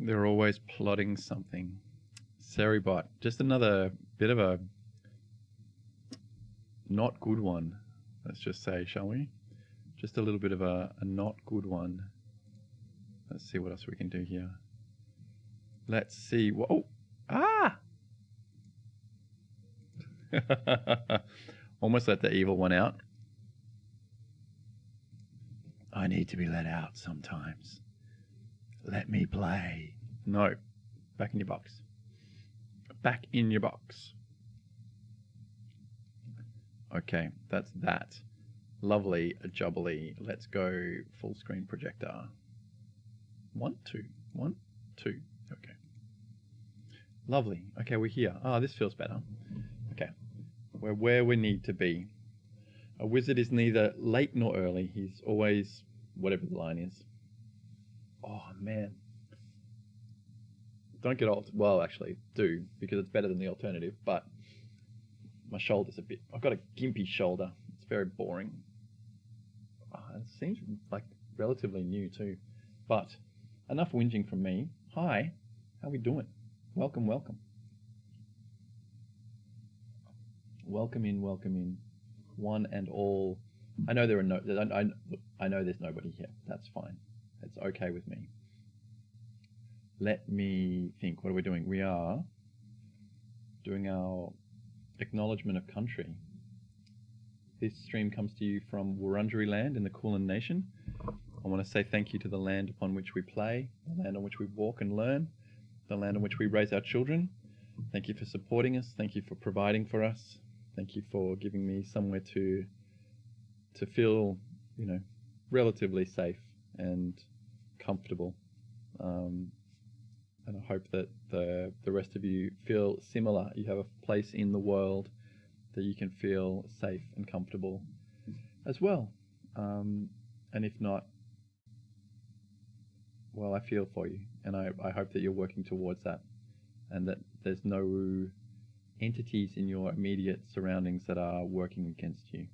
They're always plotting something. Seribot, just another bit of a not good one, let's just say, shall we? Just a little bit of a not good one. Let's see what else we can do here. Let's see. Whoa! Ah! Almost let the evil one out. I need to be let out sometimes. Let me play. No. Back in your box. Back in your box. Okay, that's that. Lovely, jubbly. Let's go full screen projector. 1, 2. 1, 2. Okay. Lovely. Okay, we're here. Ah, this feels better. Okay. We're where we need to be. A wizard is neither late nor early. He's always whatever the line is. Oh, man. Don't get old. Well, actually, do, because it's better than the alternative, but my shoulder's a bit... I've got a gimpy shoulder. It's very boring. Oh, it seems like relatively new, too. But enough whinging from me. Hi. How we doing? Welcome, welcome. Welcome in, one and all. I know there are no... I know there's nobody here. That's fine. It's okay with me. Let me think. What are we doing? We are doing our acknowledgement of country. This stream comes to you from Wurundjeri land in the Kulin Nation. I want to say thank you to the land upon which we play, the land on which we walk and learn, the land on which we raise our children. Thank you for supporting us. Thank you for providing for us. Thank you for giving me somewhere to feel, you know, relatively safe and comfortable. And I hope that the rest of you feel similar. You have a place in the world that you can feel safe and comfortable as well. And if not, well, I feel for you. And I hope that you're working towards that, and that there's no entities in your immediate surroundings that are working against you.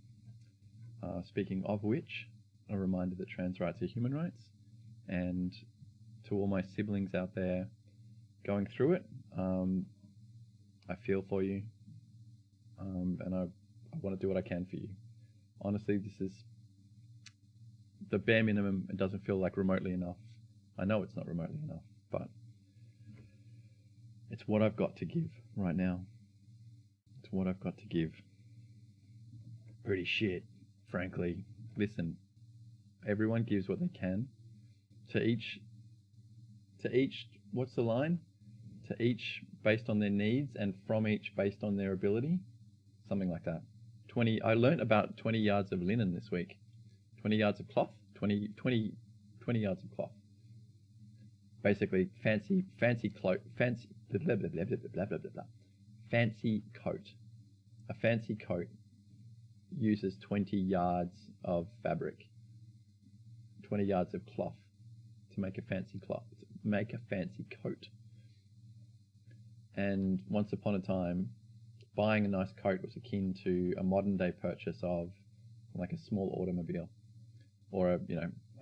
Speaking of which, a reminder that trans rights are human rights, and to all my siblings out there going through it, I feel for you, and I want to do what I can for you. Honestly, this is the bare minimum. It doesn't feel like remotely enough. I know it's not remotely enough, but it's what I've got to give right now. It's what I've got to give. Pretty shit, frankly. Listen, everyone gives what they can. To each, what's the line? To each based on their needs, and from each based on their ability. Something like that. I learnt about 20 yards of linen this week. 20 yards of cloth? 20 yards of cloth. Basically, fancy cloak, fancy blah, blah, blah, blah, blah, blah, blah, blah. Fancy coat. A fancy coat uses 20 yards of fabric. 20 yards of cloth to make a fancy coat. And once upon a time, buying a nice coat was akin to a modern day purchase of like a small automobile, or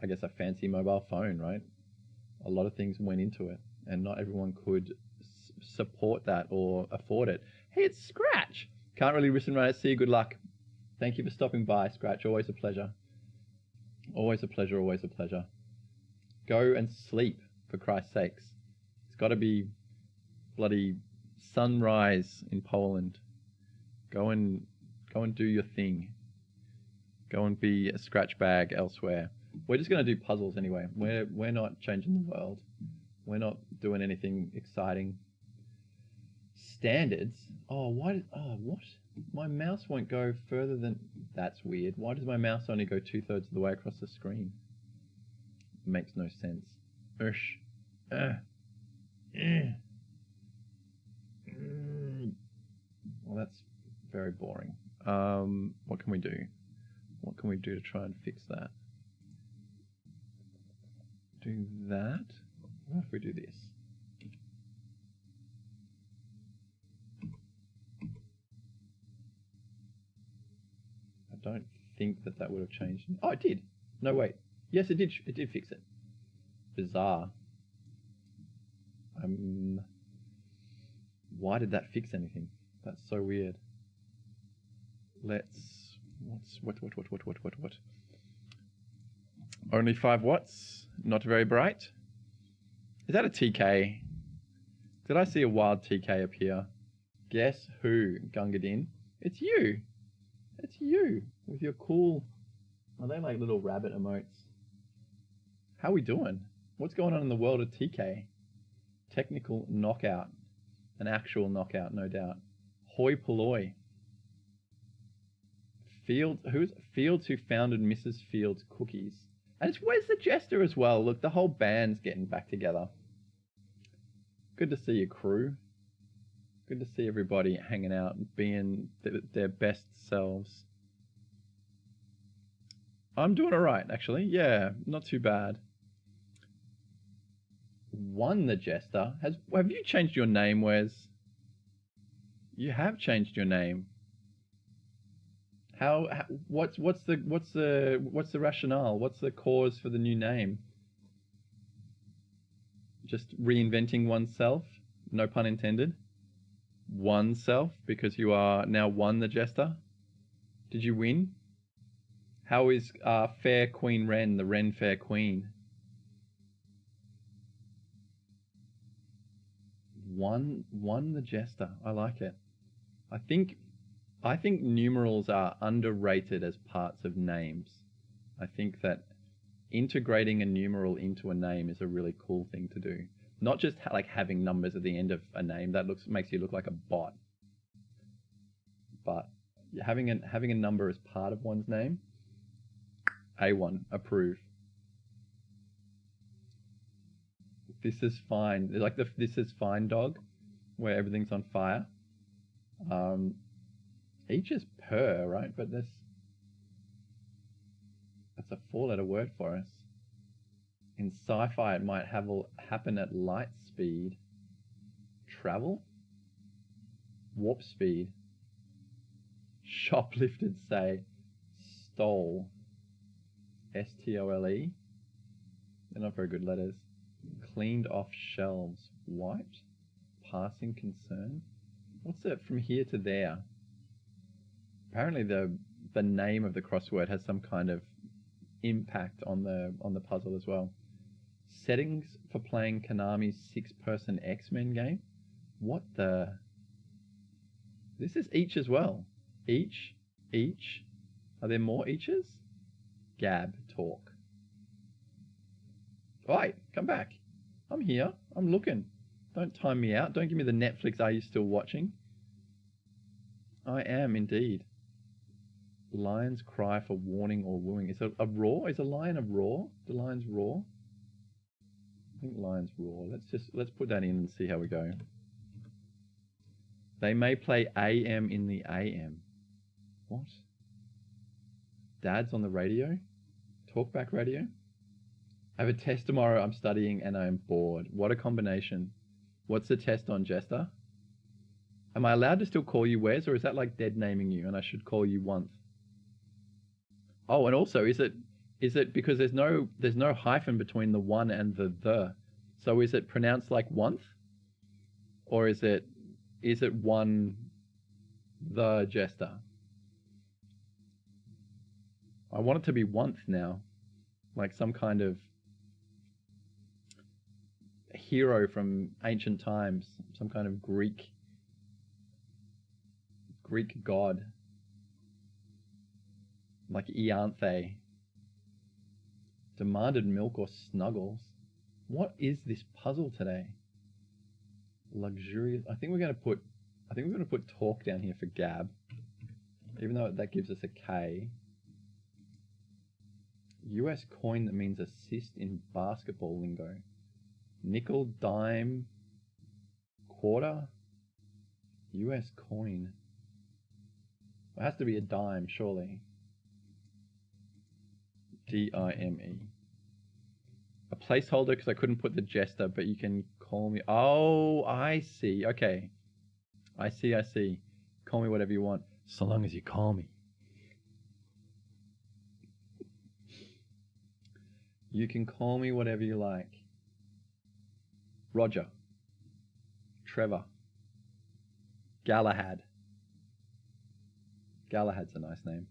I guess a fancy mobile phone, right? A lot of things went into it, and not everyone could support that or afford it. Hey, it's Scratch. Can't really listen right. See you. Good luck. Thank you for stopping by, Scratch. Always a pleasure. Always a pleasure. Always a pleasure. Go and sleep, for Christ's sakes. It's got to be bloody sunrise in Poland. Go and do your thing. Go and be a scratch bag elsewhere. We're just going to do puzzles anyway. We're not changing the world. We're not doing anything exciting. Standards? Oh, what? My mouse won't go further than... That's weird. Why does my mouse only go 2/3 of the way across the screen? Makes no sense. Well, that's very boring. What can we do? What can we do to try and fix that? Do that? What if we do this? I don't think that would have changed. Oh, it did. No, wait. Yes, it did. It did fix it. Bizarre. Why did that fix anything? That's so weird. Let's... What? Only 5 watts. Not very bright. Is that a TK? Did I see a wild TK appear? Guess who, Gungadin? It's you. It's you with your cool... Are they like little rabbit emotes? How we doing? What's going on in the world of TK? Technical knockout. An actual knockout, no doubt. Hoi polloi. Fields who founded Mrs. Fields Cookies. And where's the Jester as well? Look, the whole band's getting back together. Good to see you, crew. Good to see everybody hanging out and being their best selves. I'm doing alright, actually. Yeah, not too bad. One the Jester. Have you changed your name, Wes? You have changed your name. What's the rationale? What's the cause for the new name? Just reinventing oneself? No pun intended. Oneself, because you are now one the Jester. Did you win? How is Fair Queen Wren, the Wren Fair Queen? One the Jester. I like it. I think numerals are underrated as parts of names. I think that integrating a numeral into a name is a really cool thing to do. Not just like having numbers at the end of a name. That makes you look like a bot. But having a number as part of one's name, A1, approve. This is fine. Like this is fine dog, where everything's on fire. Each is per, right? But that's a 4-letter word for us. In sci-fi, it might happen at light speed. Travel? Warp speed. Shoplifted, say. Stole. S-T-O-L-E. They're not very good letters. Cleaned off shelves. Wiped? Passing concern? What's it from here to there? Apparently the name of the crossword has some kind of impact on the puzzle as well. Settings for playing Konami's 6-person X-Men game? What the... This is each as well. Each. Are there more eaches? Gab talk. Oi, come back. I'm here. I'm looking. Don't time me out. Don't give me the Netflix, are you still watching? I am indeed. Lions cry for warning or wooing. Is it a roar? Is a lion a roar? Do lions roar? I think lions roar. Let's put that in and see how we go. They may play AM in the AM. What? Dad's on the radio? Talkback radio? I have a test tomorrow. I'm studying and I'm bored. What a combination. What's the test on, Jester? Am I allowed to still call you Wes, or is that like dead naming you and I should call you Once? Oh, and also, is it because there's no hyphen between the one and the? So is it pronounced like Once? Or is it one the Jester? I want it to be Once now. Like some kind of hero from ancient times, some kind of Greek god, like Ianthe. Demanded milk or snuggles. What is this puzzle today? Luxurious. I think we're going to put talk down here for Gab, even though that gives us a K. US coin that means assist in basketball lingo. Nickel, dime, quarter. US coin. It has to be a dime, surely. D-I-M-E. A placeholder because I couldn't put the Jester, but you can call me. Oh, I see. Okay. I see. Call me whatever you want, so long as you call me. You can call me whatever you like. Roger. Trevor. Galahad. Galahad's a nice name.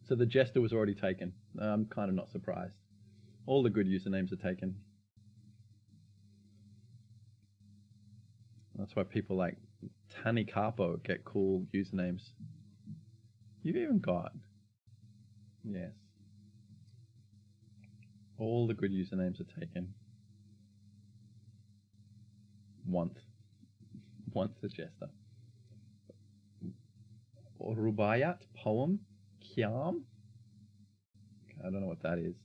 So the Jester was already taken. I'm kind of not surprised. All the good usernames are taken. That's why people like Tani Carpo get cool usernames. You've even got... Yes. All the good usernames are taken. Want the Jester. Rubaiyat poem. Kiam? I don't know what that is.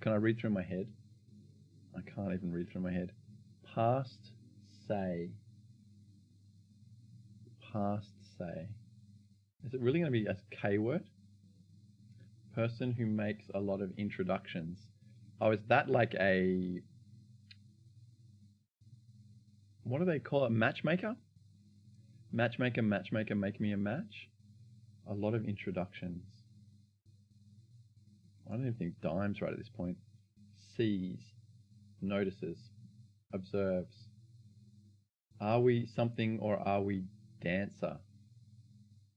Can I read through my head? I can't even read through my head. Past say. Past say. Is it really going to be a K word? Person who makes a lot of introductions. Oh, is that like a... What do they call it? Matchmaker? Matchmaker, matchmaker, make me a match? A lot of introductions. I don't even think Dime's right at this point. Sees. Notices. Observes. Are we something or are we dancer?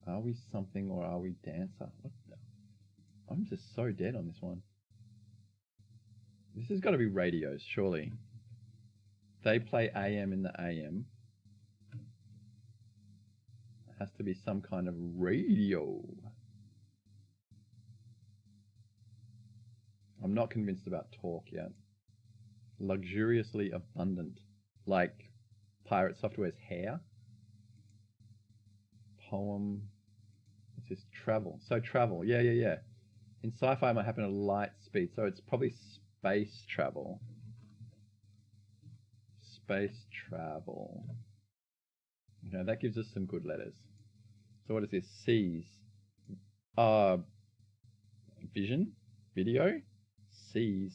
Are we something or are we dancer? What the? I'm just so dead on this one. This has got to be radios, surely. They play AM in the AM. It has to be some kind of radio. I'm not convinced about talk yet. Luxuriously abundant. Like Pirate Software's hair. Poem. What's this? Travel. So travel. Yeah. In sci-fi, it might happen at light speed. So it's probably space travel. Space travel. Okay, that gives us some good letters. So what is this? Sees. Vision? Video? Sees.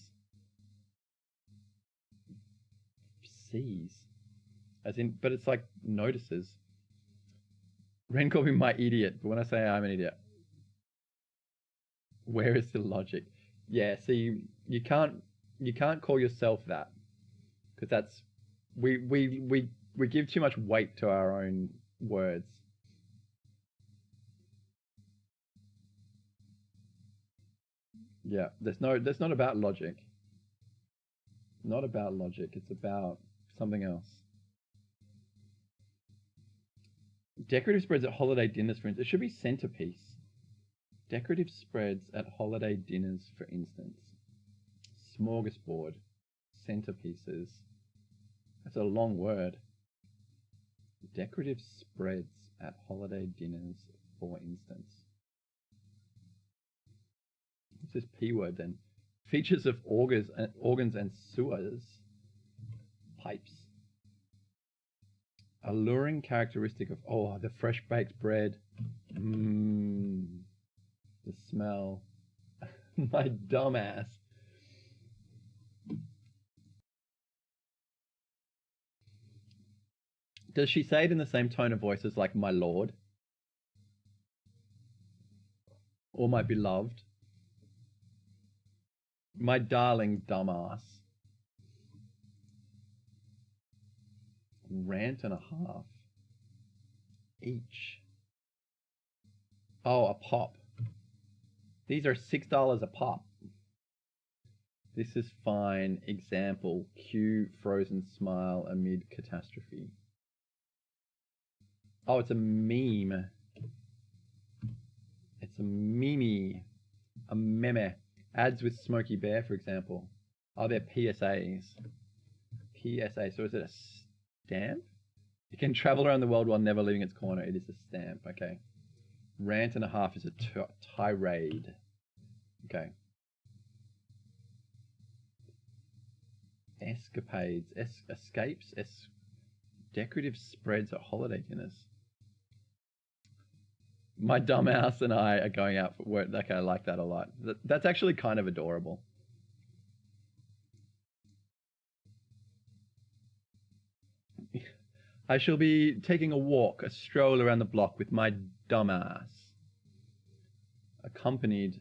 Sees. As in, but it's like notices. Ren called me my idiot, but when I say I'm an idiot, where is the logic? Yeah, see, you can't call yourself that, because that's we give too much weight to our own words. Yeah, that's not about logic. Not about logic. It's about something else. Decorative spreads at holiday dinners, for instance. It should be centerpiece. Decorative spreads at holiday dinners, for instance. Smorgasbord. Centerpieces. That's a long word. Decorative spreads at holiday dinners, for instance. What's this P word then? Features of organs and sewers. Pipes. Alluring characteristic of, the fresh baked bread. The smell. My dumbass. Does she say it in the same tone of voice as like my lord? Or my beloved? My darling dumbass. Rant and a half. Each. Oh, a pop. These are $6 a pop. This is fine. Example. Cue frozen smile amid catastrophe. Oh, it's a meme. It's a meme. A meme. Ads with Smokey Bear, for example. Oh, they're PSAs. PSA. So is it a stamp? It can travel around the world while never leaving its corner. It is a stamp. Okay. Rant and a half is a tirade. Okay. Escapades. Escapes. Decorative spreads at holiday dinners. My dumbass and I are going out for work. Okay, I like that a lot. That's actually kind of adorable. I shall be taking a stroll around the block with my dumbass, accompanied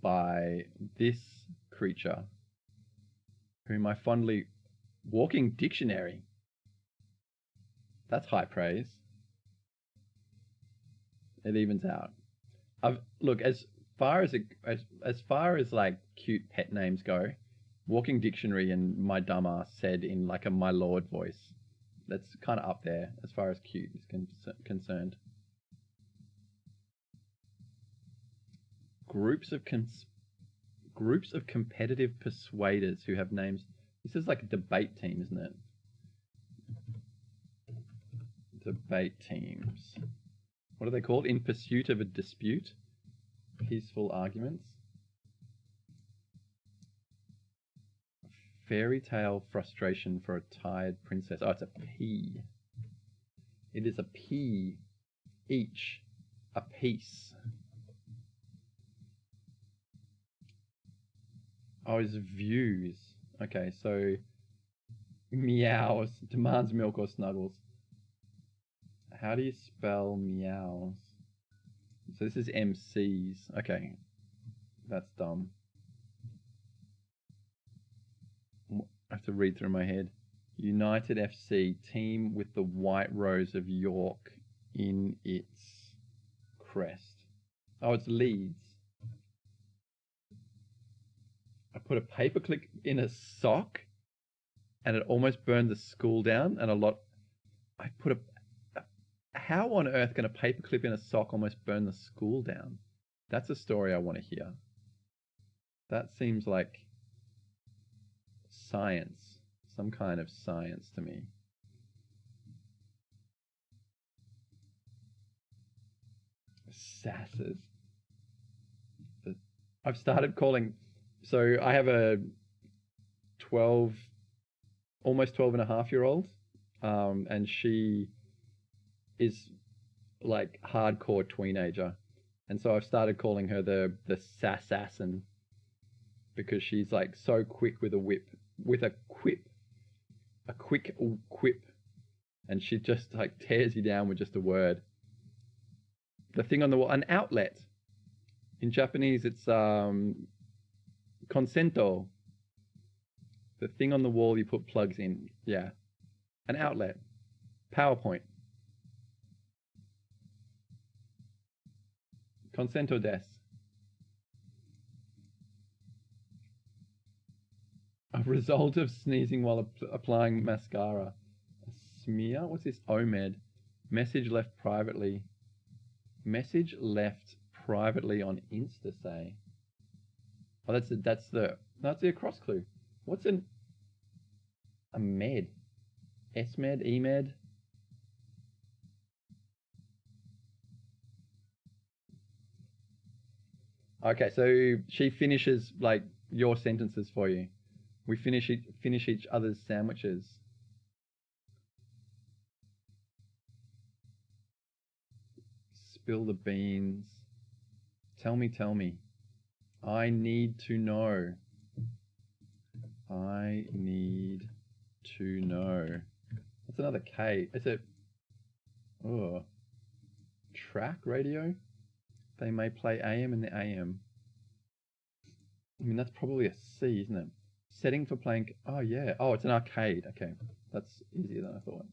by this creature. whom I fondly... Walking dictionary. That's high praise. It evens out. Look, as far as like cute pet names go, Walking Dictionary and my dumbass said in like a my lord voice. That's kind of up there as far as cute is concerned. Groups of competitive persuaders who have names. This is like a debate team, isn't it? Debate teams. What are they called? In pursuit of a dispute. Peaceful arguments. Fairy tale frustration for a tired princess. Oh, it's a P. It is a P. Each. A piece. Oh, it's views. Okay, so meows. Demands milk or snuggles. How do you spell meows? So this is MCs. Okay. That's dumb. I have to read through my head. United FC, team with the white rose of York in its crest. Oh, it's Leeds. I put a paperclip in a sock and it almost burned the school down, and how on earth can a paperclip in a sock almost burn the school down? That's a story I want to hear. That seems like science, some kind of science to me. Sasses. I've started calling, so I have a almost 12 and a half year old, and she is like hardcore teenager, and so I've started calling her the sassassin, because she's like so quick with a quick quip, and she just like tears you down with just a word. The thing on the wall, an outlet. In Japanese, it's consento. The thing on the wall you put plugs in. Yeah. An outlet. PowerPoint. Consento des. A result of sneezing while applying mascara. A smear? What's this? OMED. Message left privately. Message left privately on Insta, say. Oh, that's the across clue. What's a med? S-med? E-med? Okay, so she finishes like your sentences for you. We finish each other's sandwiches. Spill the beans. Tell me. I need to know. I need to know. That's another K. Is it? Oh. Track radio? They may play AM in the AM. I mean, that's probably a C, isn't it? Setting for playing... Oh, yeah. Oh, it's an arcade. Okay. That's easier than I thought.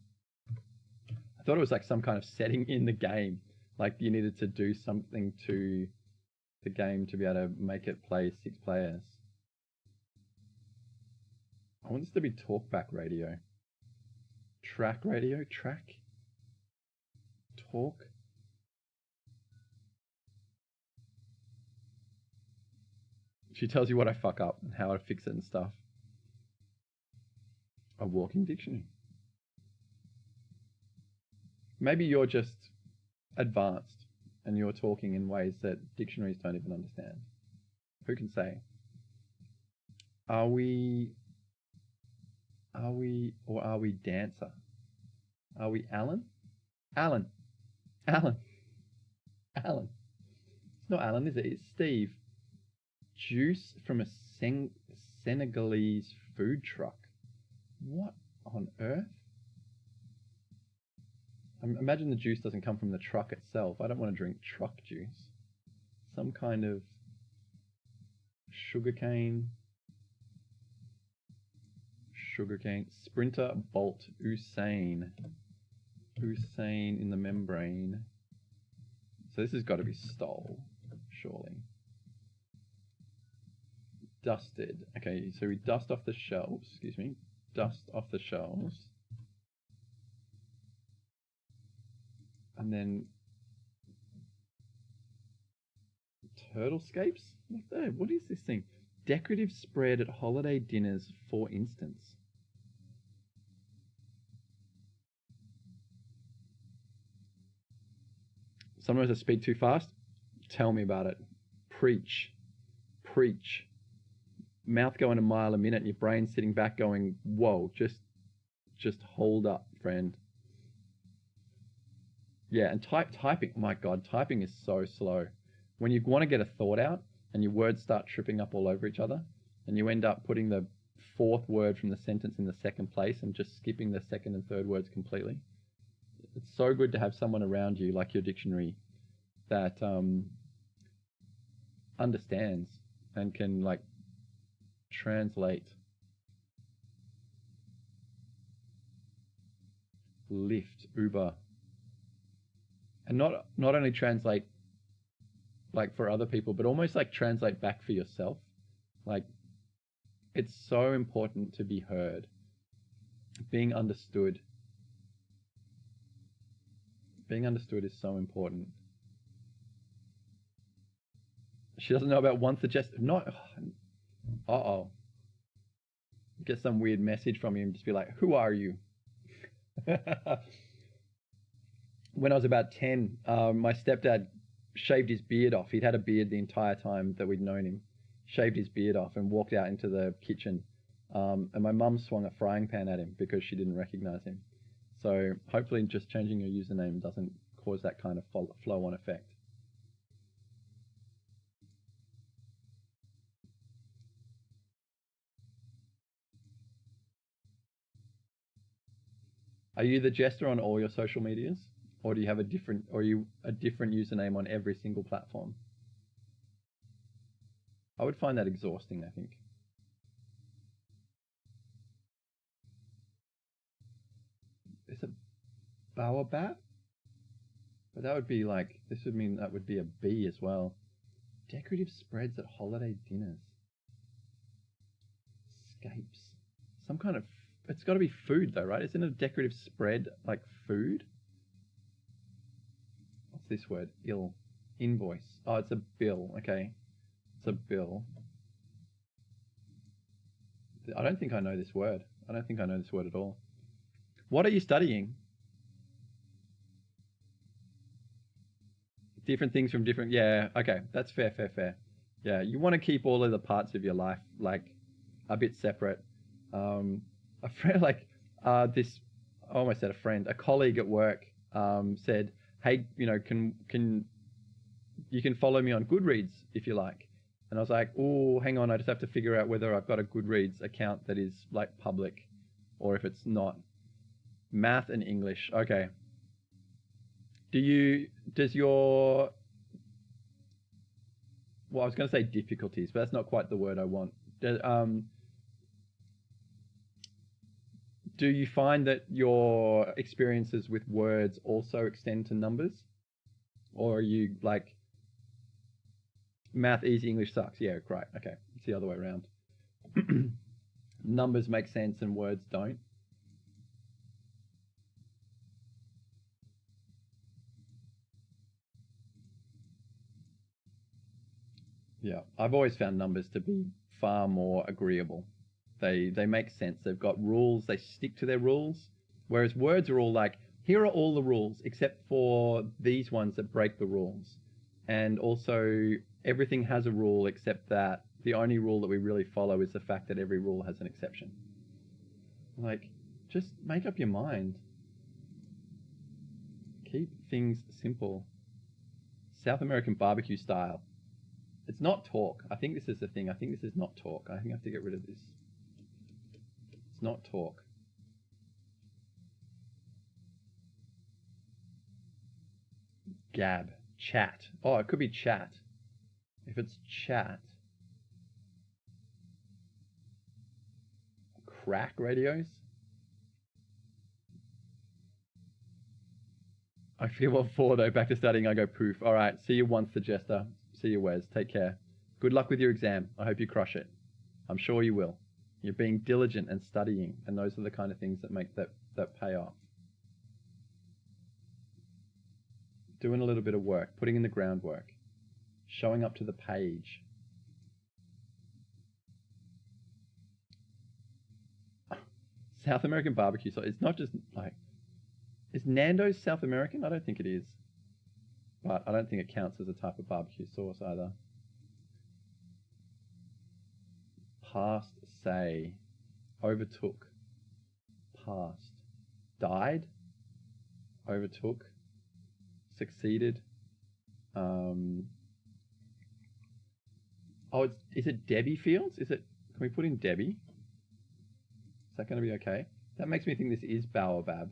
I thought it was like some kind of setting in the game. Like you needed to do something to the game to be able to make it play 6 players. I want this to be talkback radio. Track radio? Track? Talk? She tells you what I fuck up and how to fix it and stuff. A walking dictionary. Maybe you're just advanced and you're talking in ways that dictionaries don't even understand. Who can say? Are we dancer? Are we Alan? Alan. It's not Alan, is it? It's Steve. Juice from a Senegalese food truck. What on earth? Imagine the juice doesn't come from the truck itself. I don't want to drink truck juice. Some kind of sugarcane. Sugarcane. Sprinter, Bolt, Usain. Usain in the membrane. So this has got to be stole, surely. Dusted. Okay, so we dust off the shelves. Excuse me. Dust off the shelves. And then turtlescapes? What is this thing? Decorative spread at holiday dinners, for instance. Sometimes I speak too fast. Tell me about it. Preach. Preach. Mouth going a mile a minute and your brain sitting back going, whoa, just hold up, friend. Yeah, and typing, my God, typing is so slow. When you want to get a thought out and your words start tripping up all over each other and you end up putting the fourth word from the sentence in the second place and just skipping the second and third words completely. It's so good to have someone around you, like your dictionary, that understands and can like translate. Lyft, Uber. And not only translate like for other people, but almost like translate back for yourself. Like, it's so important to be heard, being understood. Being understood is so important. She doesn't know about one suggestion. Not. Uh-oh. Get some weird message from you and just be like, who are you? When I was about 10, my stepdad shaved his beard off. He'd had a beard the entire time that we'd known him. Shaved his beard off and walked out into the kitchen. And my mum swung a frying pan at him because she didn't recognize him. So hopefully just changing your username doesn't cause that kind of flow-on effect. Are you the jester on all your social medias? Or do you have a different username on every single platform? I would find that exhausting, I think. Is it baobab? But that would be like, this would mean that would be a bee as well. Decorative spreads at holiday dinners. Scapes. Some kind of, it's got to be food though, right? Isn't a decorative spread like food? What's this word? Invoice. Oh, it's a bill. Okay. It's a bill. I don't think I know this word. I don't think I know this word at all. What are you studying? Different things from different, yeah, okay, that's fair. Yeah, you want to keep all of the parts of your life like a bit separate. A friend, like this, I almost said a friend, a colleague at work said, hey, you know, you can follow me on Goodreads if you like. And I was like, oh, hang on, I just have to figure out whether I've got a Goodreads account that is like public or if it's not. Math and English, okay. Well, I was going to say difficulties, but that's not quite the word I want. Do you find that your experiences with words also extend to numbers? Or are you like, math easy, English sucks? Yeah, right, okay. It's the other way around. Numbers make sense and words don't. Yeah, I've always found numbers to be far more agreeable. They make sense. They've got rules. They stick to their rules. Whereas words are all like, here are all the rules except for these ones that break the rules. And also everything has a rule except that the only rule that we really follow is the fact that every rule has an exception. Like, just make up your mind. Keep things simple. South American barbecue style. It's not talk. I think this is the thing. I think this is not talk. I think I have to get rid of this. It's not talk. Gab. Chat. Oh, it could be chat. If it's chat. Crack radios? I feel what for though. Back to studying, I go poof. All right, see you once, Jester. See you, Wes. Take care. Good luck with your exam. I hope you crush it. I'm sure you will. You're being diligent and studying, and those are the kind of things that make that pay off. Doing a little bit of work, putting in the groundwork, showing up to the page. South American barbecue sauce. It's not just like, is Nando's South American? I don't think it is. But I don't think it counts as a type of barbecue sauce either. Past, say, overtook, past, died, overtook, succeeded. Oh, is it Debbie Fields? Is it? Can we put in Debbie? Is that going to be okay? That makes me think this is Baobab.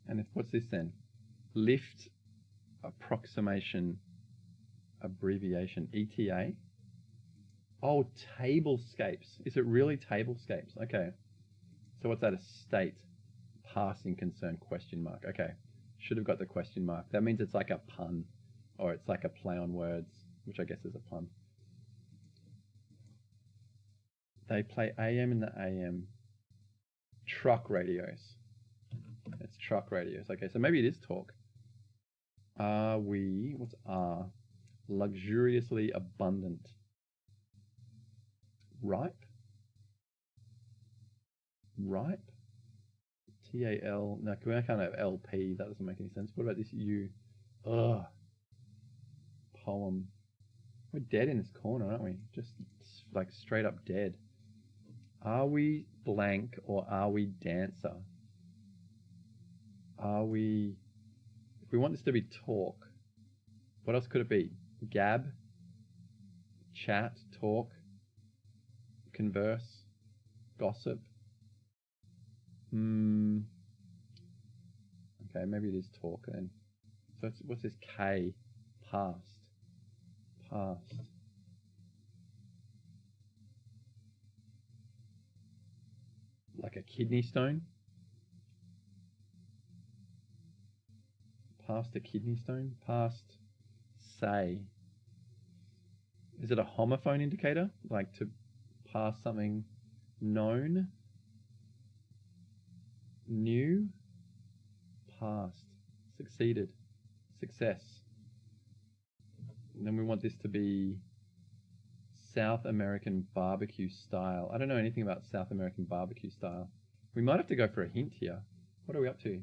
And what's this then? Lift approximation abbreviation, ETA. Oh, tablescapes. Is it really tablescapes? Okay. So what's that? A state passing concern question mark. Okay. Should have got the question mark. That means it's like a pun, or it's like a play on words, which I guess is a pun. They play AM in the AM. Truck radios. It's truck radios. Okay, so maybe it is talk. Are we, what's R? Luxuriously abundant. Ripe? Ripe? T-A-L, no, I can't have LP, that doesn't make any sense. What about this U? Ugh. Poem. We're dead in this corner, aren't we? Just like straight up dead. Are we blank or are we dancer? Are we, if we want this to be talk, what else could it be? Gab, chat, talk, converse, gossip. Okay, maybe it is talk then. So it's, what's this K? Past. Past. Like a kidney stone? Past a kidney stone? Past, say. Is it a homophone indicator? Like to pass something known? New? Past. Succeeded. Success. And then we want this to be South American barbecue style. I don't know anything about South American barbecue style. We might have to go for a hint here. What are we up to?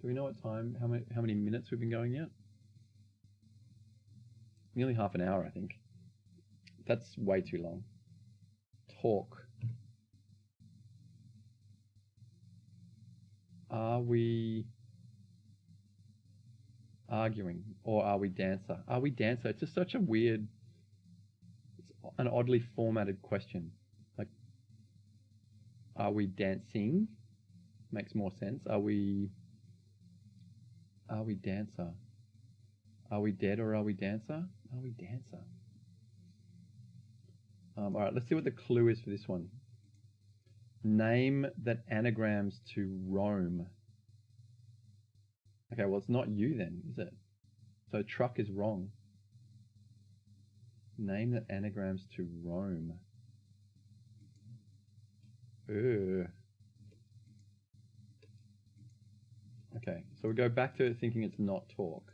Do we know what time, how many minutes we've been going yet? Nearly half an hour, I think. That's way too long. Talk. Are we arguing or are we dancer? Are we dancer? It's just such a weird, it's an oddly formatted question. Like, are we dancing? Makes more sense. Are we dancer? Are we dead or are we dancer? Are we dancer? All right, let's see what the clue is for this one. Name that anagrams to Rome. Okay, well, it's not you then, is it? So truck is wrong. Name that anagrams to Rome. Okay, so we go back to thinking it's not talk.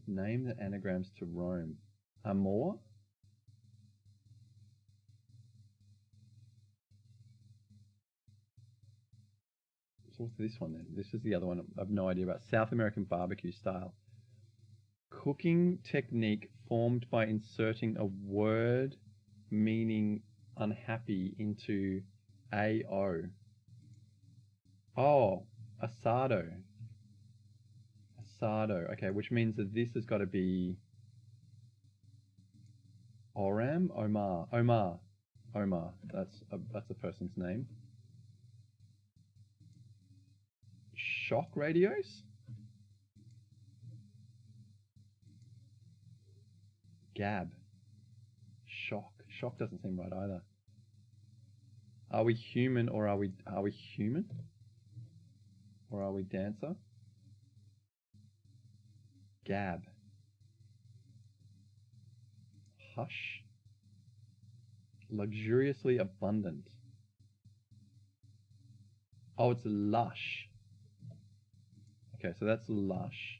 Name that anagrams to Rome. Amor? So what's this one then? This is the other one I have no idea about. South American barbecue style. Cooking technique formed by inserting a word meaning unhappy into AO. Oh, asado. Asado. Okay, which means that this has got to be Oram? Omar. Omar. Omar. That's a person's name. Shock radios? Gab. Shock. Shock doesn't seem right either. Are we human or are we human? Or are we dancer? Gab. Hush. Luxuriously abundant. Oh, it's lush. Okay, so that's lush.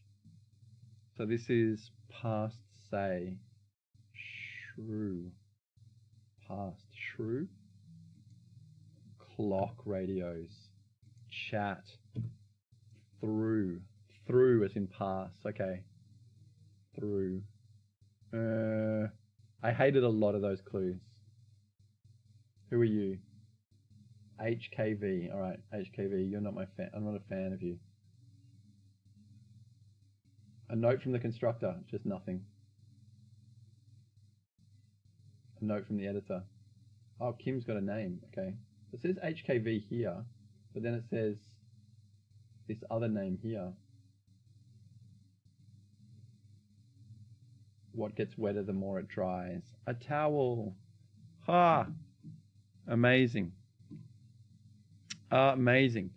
So this is past say. Shrew. Past shrew. Clock radios. Chat. Through. Through as in past. Okay. Through. I hated a lot of those clues. Who are you? HKV. All right, HKV. You're not my fan. I'm not a fan of you. A note from the constructor. Just nothing. A note from the editor. Oh, Kim's got a name. Okay. It says HKV here, but then it says this other name here. What gets wetter the more it dries? A towel. Ha! Amazing. Amazing.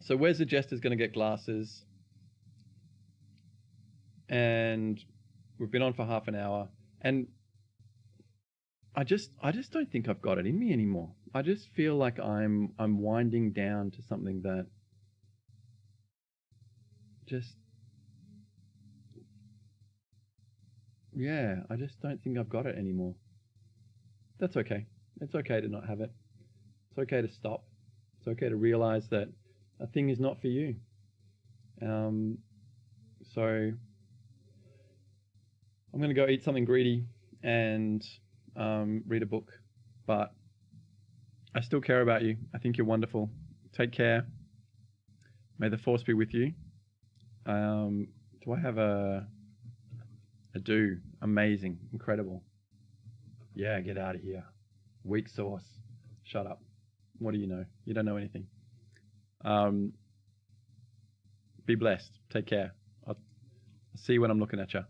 So where's the Jester's going to get glasses? And we've been on for half an hour, and I just don't think I've got it in me anymore. I just feel like I'm winding down to something that just, yeah, I just don't think I've got it anymore. That's okay. It's okay to not have it. It's okay to stop. It's okay to realize that a thing is not for you. So I'm going to go eat something greedy and read a book, but I still care about you. I think you're wonderful. Take care. May the force be with you. Do I have a do? Amazing. Incredible. Yeah, get out of here. Weak sauce. Shut up. What do you know? You don't know anything. Be blessed. Take care. I'll see you when I'm looking at you.